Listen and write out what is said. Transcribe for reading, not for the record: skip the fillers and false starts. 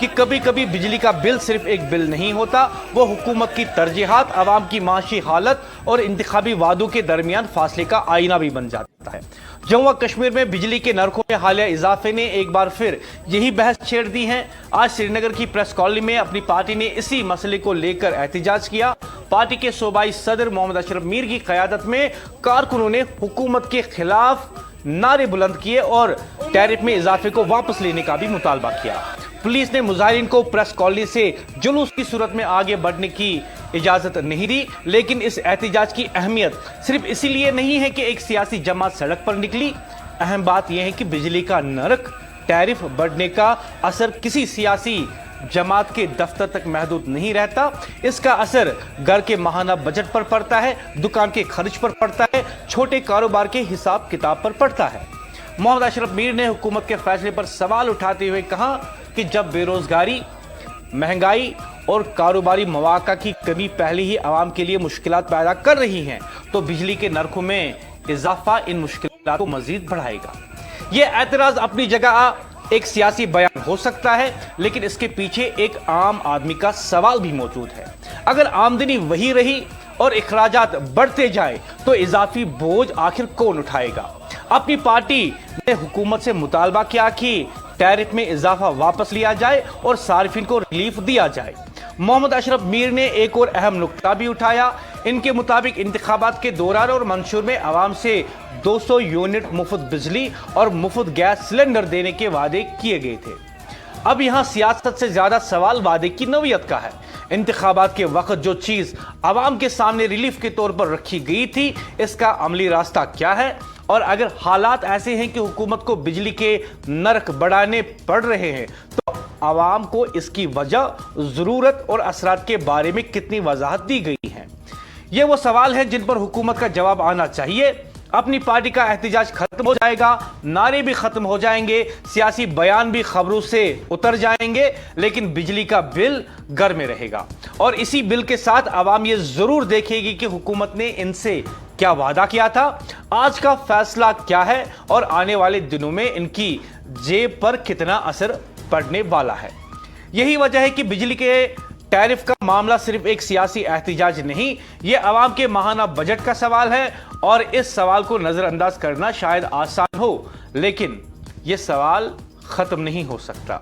کہ کبھی کبھی بجلی کا بل صرف ایک بل نہیں ہوتا، وہ حکومت کی ترجیحات، عوام کی معاشی حالت اور انتخابی وعدوں کے درمیان فاصلے کا آئینہ بھی بن جاتا ہے۔ جموں و کشمیر میں بجلی کے نرخوں میں حالیہ اضافے نے ایک بار پھر یہی بحث چھیڑ دی ہے۔ آج سری نگر کی پریس کالونی میں اپنی پارٹی نے اسی مسئلے کو لے کر احتجاج کیا۔ پارٹی کے صوبائی صدر محمد اشرف میر کی قیادت میں کارکنوں نے حکومت کے خلاف نعرے بلند کیے اور ٹیرف میں اضافے کو واپس لینے کا بھی مطالبہ کیا۔ پولیس نے مظاہرین کو پریس کالونی سے جلوس کی صورت میں آگے بڑھنے کی اجازت نہیں دی، لیکن اس احتجاج کی اہمیت صرف اسی لیے نہیں ہے کہ ایک سیاسی جماعت سڑک پر نکلی۔ اہم بات یہ ہے کہ بجلی کا نرخ ٹیرف بڑھنے کا اثر کسی سیاسی جماعت کے دفتر تک محدود نہیں رہتا، اس کا اثر گھر کے ماہانہ بجٹ پر پڑتا ہے، دکان کے خرچ پر پڑتا ہے، چھوٹے کاروبار کے حساب کتاب پر پڑتا ہے۔ محمد اشرف میر نے حکومت کے فیصلے پر سوال اٹھاتے ہوئے کہا کہ جب بے روزگاری، مہنگائی اور کاروباری مواقع کی کمی پہلے ہی عوام کے لیے مشکلات پیدا کر رہی ہیں تو بجلی کے نرخوں میں اضافہ ان مشکلات کو مزید بڑھائے گا۔ یہ اعتراض اپنی جگہ ایک سیاسی بیان ہو سکتا ہے، لیکن اس کے پیچھے ایک عام آدمی کا سوال بھی موجود ہے۔ اگر آمدنی وہی رہی اور اخراجات بڑھتے جائیں تو اضافی بوجھ آخر کون اٹھائے گا؟ اپنی پارٹی نے حکومت سے مطالبہ کیا کہ ٹیرف میں اضافہ واپس لیا جائے اور صارفین کو ریلیف دیا جائے۔ محمد اشرف میر نے ایک اور اہم نکتہ بھی اٹھایا۔ ان کے مطابق انتخابات کے دوران اور منشور میں عوام سے 200 یونٹ مفت بجلی اور مفت گیس سلنڈر دینے کے وعدے کیے گئے تھے۔ اب یہاں سیاست سے زیادہ سوال وعدے کی نوعیت کا ہے۔ انتخابات کے وقت جو چیز عوام کے سامنے ریلیف کے طور پر رکھی گئی تھی، اس کا عملی راستہ کیا ہے؟ اور اگر حالات ایسے ہیں کہ حکومت کو بجلی کے نرخ بڑھانے پڑ رہے ہیں تو عوام کو اس کی وجہ، ضرورت اور اثرات کے بارے میں کتنی وضاحت دی گئی ہے؟ یہ وہ سوال ہیں جن پر حکومت کا جواب آنا چاہیے۔ اپنی پارٹی کا احتجاج ختم ہو جائے گا، نعرے بھی ختم ہو جائیں گے، سیاسی بیان بھی خبروں سے اتر جائیں گے، لیکن بجلی کا بل گھر میں رہے گا۔ اور اسی بل کے ساتھ عوام یہ ضرور دیکھے گی کہ حکومت نے ان سے کیا وعدہ کیا تھا، آج کا فیصلہ کیا ہے اور آنے والے دنوں میں ان کی جیب پر کتنا اثر پڑنے والا ہے۔ یہی وجہ ہے کہ بجلی کے ٹیرف کا معاملہ صرف ایک سیاسی احتجاج نہیں، یہ عوام کے ماہانہ بجٹ کا سوال ہے، اور اس سوال کو نظر انداز کرنا شاید آسان ہو، لیکن یہ سوال ختم نہیں ہو سکتا۔